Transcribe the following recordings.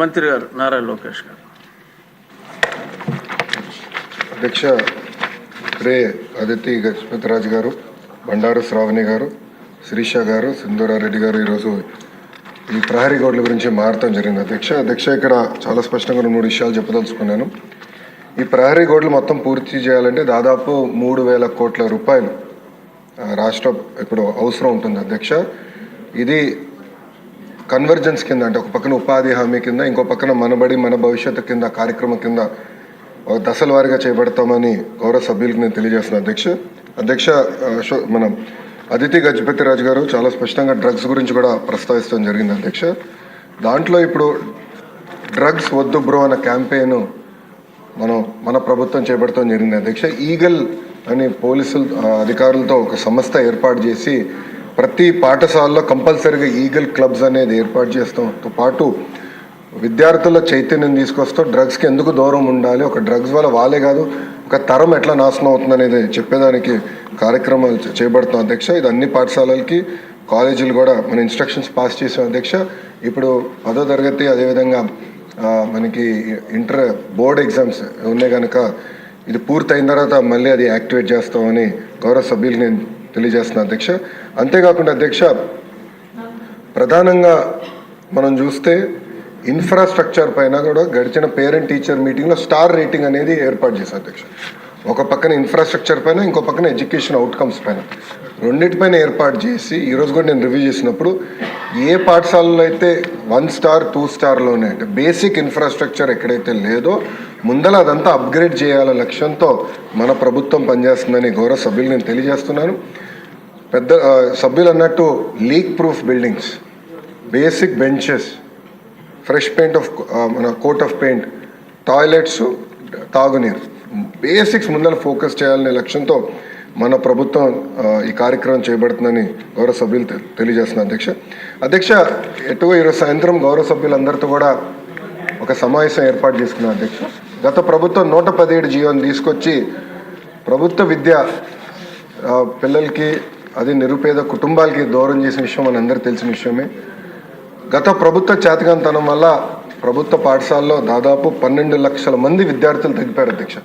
మంత్రి గారు నారా లోకేష్ గారు. అధ్యక్ష, ఇప్పుడే అదితి గజపతిరాజు గారు, బండారు శ్రావణి గారు, శిరీష గారు, సింధూరారెడ్డి గారు ఈరోజు ఈ ప్రహరీ గోడల గురించి మారటం జరిగింది. అధ్యక్ష ఇక్కడ చాలా స్పష్టంగా 3 విషయాలు చెప్పదలుచుకున్నాను. ఈ ప్రహరీ గోడలు మొత్తం పూర్తి చేయాలంటే దాదాపు 3,000 కోట్ల రూపాయలు రాష్ట్ర ఇప్పుడు అవసరం ఉంటుంది. అధ్యక్ష, ఇది కన్వర్జెన్స్ కింద, అంటే ఒక పక్కన ఉపాధి హామీ కింద, ఇంకో పక్కన మనబడి మన భవిష్యత్తు కింద కార్యక్రమం కింద దశల వారీగా చేపడతామని గౌరవ సభ్యులకు నేను తెలియజేస్తున్నాను. అధ్యక్ష మనం అదితి గజపతిరాజు గారు చాలా స్పష్టంగా డ్రగ్స్ గురించి కూడా ప్రస్తావించడం జరిగింది. అధ్యక్ష, దాంట్లో ఇప్పుడు డ్రగ్స్ వద్దు బ్రో అన్న క్యాంపెయిన్ మన ప్రభుత్వం చేపడతాం జరిగింది. అధ్యక్ష, ఈగల్ అని పోలీసులు అధికారులతో ఒక సంస్థ ఏర్పాటు చేసి ప్రతి పాఠశాలలో కంపల్సరీగా ఈగల్ క్లబ్స్ అనేది ఏర్పాటు చేస్తాంతో పాటు విద్యార్థుల చైతన్యం తీసుకొస్తాం. డ్రగ్స్కి ఎందుకు దూరం ఉండాలి, ఒక డ్రగ్స్ వల్ల వాళ్ళే కాదు ఒక తరం ఎట్లా నాశనం అవుతుంది అనేది చెప్పేదానికి కార్యక్రమాలు చేపడతాం. అధ్యక్ష, ఇది అన్ని పాఠశాలలకి కాలేజీలు కూడా మన ఇన్స్ట్రక్షన్స్ పాస్ చేసాం. అధ్యక్ష, ఇప్పుడు 10వ తరగతి అదేవిధంగా మనకి ఇంటర్ బోర్డ్ ఎగ్జామ్స్ ఉన్నాయి కనుక ఇది పూర్తయిన తర్వాత మళ్ళీ అది యాక్టివేట్ చేస్తామని గౌరవ సభ్యులకు నేను తెలియజేస్తున్నాను. అధ్యక్ష, అంతేకాకుండా అధ్యక్ష, ప్రధానంగా మనం చూస్తే ఇన్ఫ్రాస్ట్రక్చర్ పైన కూడా గడిచిన పేరెంట్ టీచర్ మీటింగ్లో స్టార్ రేటింగ్ అనేది ఏర్పాటు చేశారు. అధ్యక్ష, ఒక పక్కన ఇన్ఫ్రాస్ట్రక్చర్ పైన, ఇంకో పక్కన ఎడ్యుకేషన్ అవుట్కమ్స్ పైన రెండింటిపైన ఏర్పాటు చేసి ఈరోజు కూడా నేను రివ్యూ చేసినప్పుడు ఏ పాఠశాలలో అయితే 1 స్టార్ 2 స్టార్లోనే అంటే బేసిక్ ఇన్ఫ్రాస్ట్రక్చర్ ఎక్కడైతే లేదో ముందల అదంతా అప్గ్రేడ్ చేయాలనే లక్ష్యంతో మన ప్రభుత్వం పనిచేస్తుందని గౌరవ సభ్యులు నేను తెలియజేస్తున్నాను. పెద్ద సభ్యులు అన్నట్టు leak proof buildings, basic benches, fresh paint of మన కోట్ ఆఫ్ పెయింట్, టాయిలెట్స్, తాగునీరు, బేసిక్స్ ముందర ఫోకస్ చేయాలనే లక్ష్యంతో మన ప్రభుత్వం ఈ కార్యక్రమం చేపడుతుందని గౌరవ సభ్యులు తెలియజేస్తున్నారు. అధ్యక్ష, ఈరోజు సాయంత్రం గౌరవ సభ్యులందరితో కూడా ఒక సమావేశం ఏర్పాటు చేసుకున్నారు. అధ్యక్ష, గత ప్రభుత్వం 117 జీవోని తీసుకొచ్చి ప్రభుత్వ విద్య పిల్లలకి, అది నిరుపేద కుటుంబాలకి దూరం చేసిన విషయం మన అందరికీ తెలిసిన విషయమే. గత ప్రభుత్వ చేతకంతనం వల్ల ప్రభుత్వ పాఠశాలలో దాదాపు 12 లక్షల మంది విద్యార్థులు తగ్గిపోయారు. అధ్యక్ష,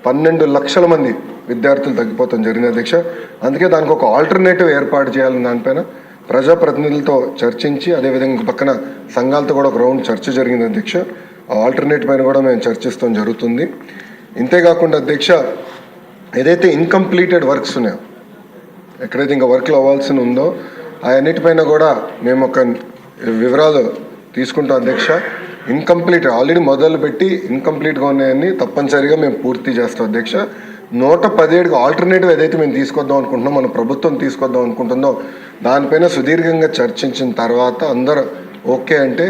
12 లక్షల మంది విద్యార్థులు తగ్గిపోతాం జరిగింది. అధ్యక్ష, అందుకే దానికి ఒక ఆల్టర్నేటివ్ ఏర్పాటు చేయాలని దానిపైన ప్రజాప్రతినిధులతో చర్చించి అదేవిధంగా పక్కన సంఘాలతో కూడా ఒక రౌండ్ చర్చ జరిగింది. అధ్యక్ష, ఆ ఆల్టర్నేటివ్ పైన కూడా మేము చర్చిస్తాం జరుగుతుంది. ఇంతేకాకుండా అధ్యక్ష, ఏదైతే ఇన్కంప్లీటెడ్ వర్క్స్ ఉన్నాయో, ఎక్కడైతే ఇంకా వర్క్లు అవ్వాల్సి ఉందో అవన్నిటిపైన కూడా మేము ఒక వివరాలు తీసుకుంటాం. అధ్యక్ష, ఇన్కంప్లీట్ ఆల్రెడీ మొదలుపెట్టి ఇన్కంప్లీట్గా ఉన్నాయని తప్పనిసరిగా మేము పూర్తి చేస్తాం. అధ్యక్ష, 117కి ఆల్టర్నేటివ్ ఏదైతే మేము తీసుకొద్దాం అనుకుంటున్నాం, మన ప్రభుత్వం తీసుకొద్దాం అనుకుంటుందో దానిపైన సుదీర్ఘంగా చర్చించిన తర్వాత అందరూ ఓకే అంటే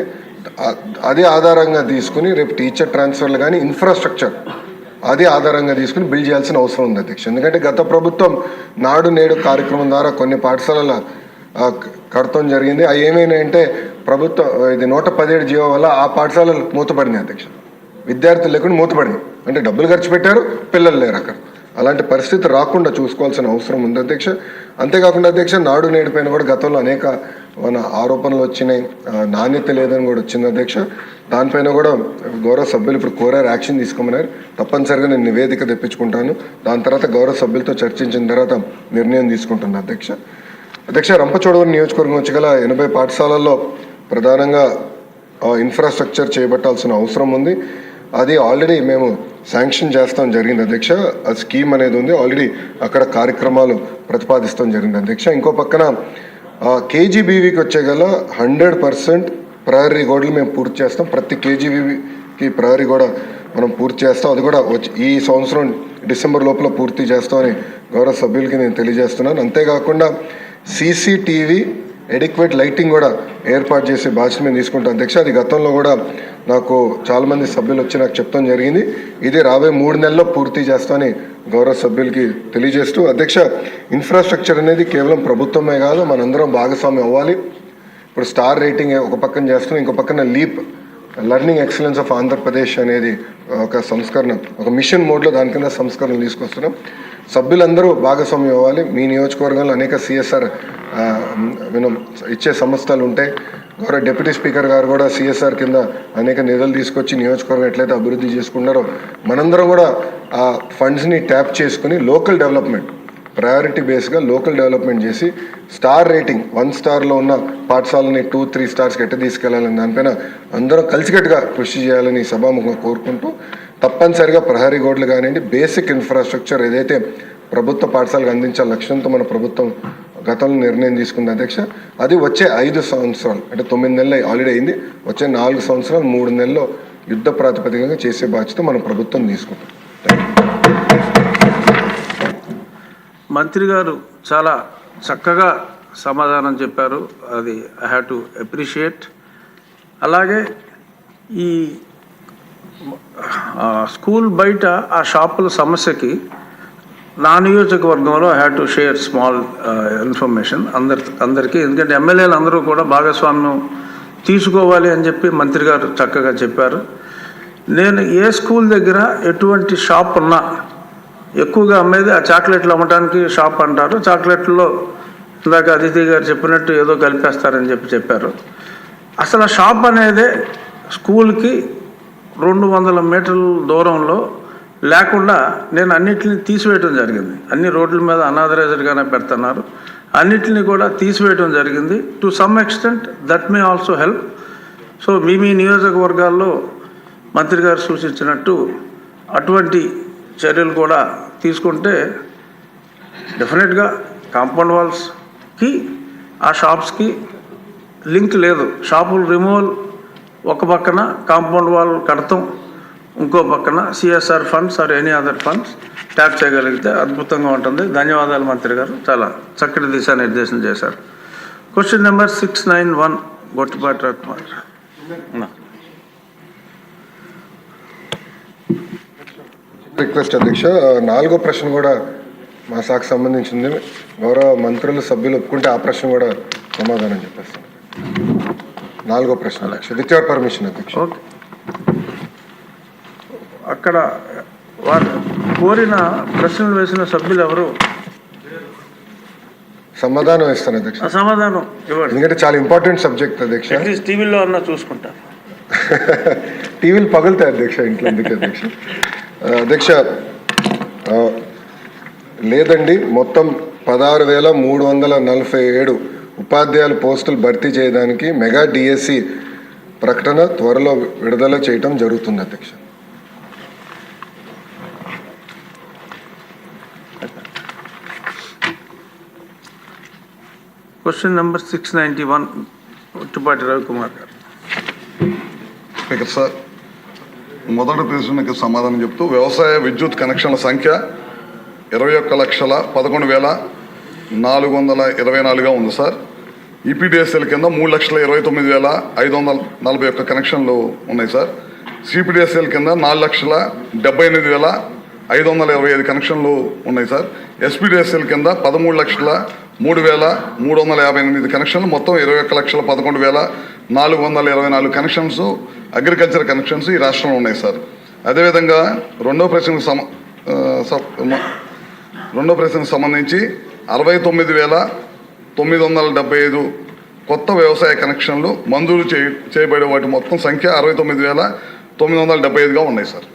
అది ఆధారంగా తీసుకుని రేపు టీచర్ ట్రాన్స్ఫర్లు కానీ ఇన్ఫ్రాస్ట్రక్చర్ అది ఆధారంగా తీసుకుని బిల్డ్ చేయాల్సిన అవసరం ఉంది. అధ్యక్ష, ఎందుకంటే గత ప్రభుత్వం నాడు నేడు కార్యక్రమం ద్వారా కొన్ని పాఠశాలల కడతం జరిగింది. అవి ఏమైనాయంటే ప్రభుత్వం ఇది 117 జీవో వల్ల ఆ పాఠశాలలు మూతపడినాయి. అధ్యక్ష, విద్యార్థులు లేకుండా మూతపడినాయి, అంటే డబ్బులు ఖర్చు పెట్టారు, పిల్లలు లేరు అక్కడ. అలాంటి పరిస్థితి రాకుండా చూసుకోవాల్సిన అవసరం ఉంది. అధ్యక్ష, అంతేకాకుండా అధ్యక్ష, నాడు నేడు పైన కూడా గతంలో అనేక మన ఆరోపణలు వచ్చినాయి, నాణ్యత లేదని కూడా వచ్చింది. అధ్యక్ష, దానిపైన కూడా గౌరవ సభ్యులు ఇప్పుడు కోరారు, యాక్షన్ తీసుకోమన్నారు. తప్పనిసరిగా నేను నివేదిక తెప్పించుకుంటాను. దాని తర్వాత గౌరవ సభ్యులతో చర్చించిన తర్వాత నిర్ణయం తీసుకుంటున్నాను. అధ్యక్ష, రంపచోడవరం నియోజకవర్గం వచ్చి గల 80 పాఠశాలల్లో ప్రధానంగా ఇన్ఫ్రాస్ట్రక్చర్ చేపట్టాల్సిన అవసరం ఉంది. అది ఆల్రెడీ మేము శాంక్షన్ చేస్తాం జరిగింది. అధ్యక్ష, ఆ స్కీమ్ అనేది ఉంది, ఆల్రెడీ అక్కడ కార్యక్రమాలు ప్రతిపాదిస్తాం జరిగింది. అధ్యక్ష, ఇంకో పక్కన కేజీబీవీకి వచ్చే గల 100% ప్రహరీ గోడలు మేము పూర్తి చేస్తాం. ప్రతి కేజీబీవీకి ప్రహరీ గోడ మనం పూర్తి చేస్తాం. అది కూడా ఈ సంవత్సరం డిసెంబర్ లోపల పూర్తి చేస్తామని గౌరవ సభ్యులకి నేను తెలియజేస్తున్నాను. అంతేకాకుండా సీసీటీవీ ఎడిక్వేట్ లైటింగ్ కూడా ఏర్పాటు చేసే బాధ్యత మేము తీసుకుంటాం. అధ్యక్ష, అది గతంలో కూడా నాకు చాలామంది సభ్యులు వచ్చి నాకు చెప్తాం జరిగింది. ఇది రాబోయే 3 నెలల్లో పూర్తి చేస్తామని గౌరవ సభ్యులకి తెలియజేస్తూ, అధ్యక్ష, ఇన్ఫ్రాస్ట్రక్చర్ అనేది కేవలం ప్రభుత్వమే కాదు, మనందరం భాగస్వామ్యం అవ్వాలి. ఇప్పుడు స్టార్ రేటింగ్ ఒక పక్కన చేస్తున్నాం, ఇంకో పక్కన leap learning excellence of Andhra Pradesh అనేది ఒక సంస్కరణ, ఒక మిషన్ మోడ్లో దానికన్నా సంస్కరణలు తీసుకొస్తున్నాం. సభ్యులందరూ భాగస్వామ్యం అవ్వాలి. మీ నియోజకవర్గంలో అనేక CSR ఇచ్చే సంస్థలు ఉంటాయి, గౌరవ డిప్యూటీ స్పీకర్ గారు కూడా సిఎస్ఆర్ కింద అనేక నిధులు తీసుకొచ్చి నియోజకవర్గం ఎట్లయితే అభివృద్ధి చేసుకున్నారో మనందరం కూడా ఆ ఫండ్స్ని ట్యాప్ చేసుకుని లోకల్ డెవలప్మెంట్ ప్రయారిటీ బేస్గా లోకల్ డెవలప్మెంట్ చేసి స్టార్ రేటింగ్ 1 స్టార్లో ఉన్న పాఠశాలని 2-3 స్టార్స్కి ఎట్ట తీసుకెళ్లాలని దానిపైన అందరం కలిసికట్టుగా కృషి చేయాలని సభాముఖంగా కోరుకుంటూ తప్పనిసరిగా ప్రహరీ గోడలు కానివ్వండి బేసిక్ ఇన్ఫ్రాస్ట్రక్చర్ ఏదైతే ప్రభుత్వ పాఠశాలకు అందించాల లక్ష్యంతో మన ప్రభుత్వం గతంలో నిర్ణయం తీసుకుంది అధ్యక్ష, అది వచ్చే 5 సంవత్సరాలు అంటే 9 నెలలు ఆల్రెడీ అయింది, వచ్చే 4 సంవత్సరాలు 3 నెలల్లో యుద్ధ ప్రాతిపదికగా చేసే బాధ్యత మన ప్రభుత్వం తీసుకుంటాం. మంత్రి గారు చాలా చక్కగా సమాధానం చెప్పారు, అది ఐ హ్యావ్ టు అప్రిషియేట్. అలాగే ఈ స్కూల్ బయట ఆ షాపుల సమస్యకి నా నియోజకవర్గంలో I have to share small information అందరికీ, ఎందుకంటే ఎమ్మెల్యేలు అందరూ కూడా భాగస్వామ్యం తీసుకోవాలి అని చెప్పి మంత్రి గారు చక్కగా చెప్పారు. నేను ఏ స్కూల్ దగ్గర ఎటువంటి షాప్ ఉన్నా ఎక్కువగా అమ్మేది ఆ చాక్లెట్లు అమ్మటానికి షాప్ అంటారు. చాక్లెట్లో ఇందాక అదితి గారు చెప్పినట్టు ఏదో కలిపేస్తారని చెప్పారు. అసలు ఆ షాప్ అనేదే స్కూల్కి 200 మీటర్ల దూరంలో లేకుండా నేను అన్నిటిని తీసివేయటం జరిగింది. అన్ని రోడ్ల మీద అనాథరైజ్డ్గానే పెడుతున్నారు, అన్నిటిని కూడా తీసివేయటం జరిగింది. To some extent that may also help. So మీ నియోజకవర్గాల్లో మంత్రి గారు సూచించినట్టు అటువంటి చర్యలు కూడా తీసుకుంటే డెఫినెట్గా కాంపౌండ్ వాల్స్కి ఆ షాప్స్కి లింక్ లేదు. షాపులు రిమూవల్ ఒక పక్కన, కాంపౌండ్ వాల్ కడతాం ఇంకో పక్కన, CSR funds or any other funds tap చేయగలిగితే అద్భుతంగా ఉంటుంది. ధన్యవాదాలు మంత్రి గారు, చాలా చక్కటి దిశానిర్దేశం చేశారు. Question number 691 Gottipati Ravikumar. Request అధ్యక్ష, 4వ ప్రశ్న కూడా మా శాఖకు సంబంధించింది. గౌరవ మంత్రులు సభ్యులు ఒప్పుకుంటే ఆ ప్రశ్న కూడా సమాధానం చెప్పేస్తాను. 4వ ప్రశ్న అధ్యక్ష, విత్ యువర్ పర్మిషన్ అధ్యక్ష. ఓకే, అక్కడ వారు కోరిన ప్రశ్నలు వేసిన సభ్యులు ఎవరు? సమాధానం ఇస్తాను అధ్యక్ష. సమాధానం ఇవ్వండి, ఎందుకంటే చాలా ఇంపార్టెంట్ సబ్జెక్ట్ అధ్యక్ష. టీవీలో అన్నా చూసుకుంటారు. టీవీలు పగులుతాయి అధ్యక్ష ఇంట్లో, ఎందుకు అధ్యక్ష? అధ్యక్ష లేదండి, మొత్తం 16,347 ఉపాధ్యాయుల పోస్టులు భర్తీ చేయడానికి మెగా డిఎస్సి ప్రకటన త్వరలో విడుదల చేయటం జరుగుతుంది అధ్యక్ష. క్వశ్చన్ నెంబర్ 691 గొట్టిపాటి రవికుమార్ గారు. స్పీకర్ సార్, మొదటి ప్రశ్నకి సమాధానం చెప్తూ వ్యవసాయ విద్యుత్ కనెక్షన్ల సంఖ్య 21,11,424గా ఉంది సార్. ఈపీడిఎస్ఎల్ కింద 3,29,541 కనెక్షన్లు ఉన్నాయి సార్. సిపిడిఎస్ఎల్ కింద 4,78,525 కనెక్షన్లు ఉన్నాయి సార్. ఎస్పీడిఎస్ఎల్ కింద 13,03,358 కనెక్షన్లు, మొత్తం 21,11,424 కనెక్షన్స్ అగ్రికల్చర్ కనెక్షన్స్ ఈ రాష్ట్రంలో ఉన్నాయి సార్. అదేవిధంగా రెండో ప్రశ్నకు సంబంధించి 69,975 కొత్త వ్యవసాయ కనెక్షన్లు మంజూరు చేయబడే వాటి మొత్తం సంఖ్య 69,975గా ఉన్నాయి సార్.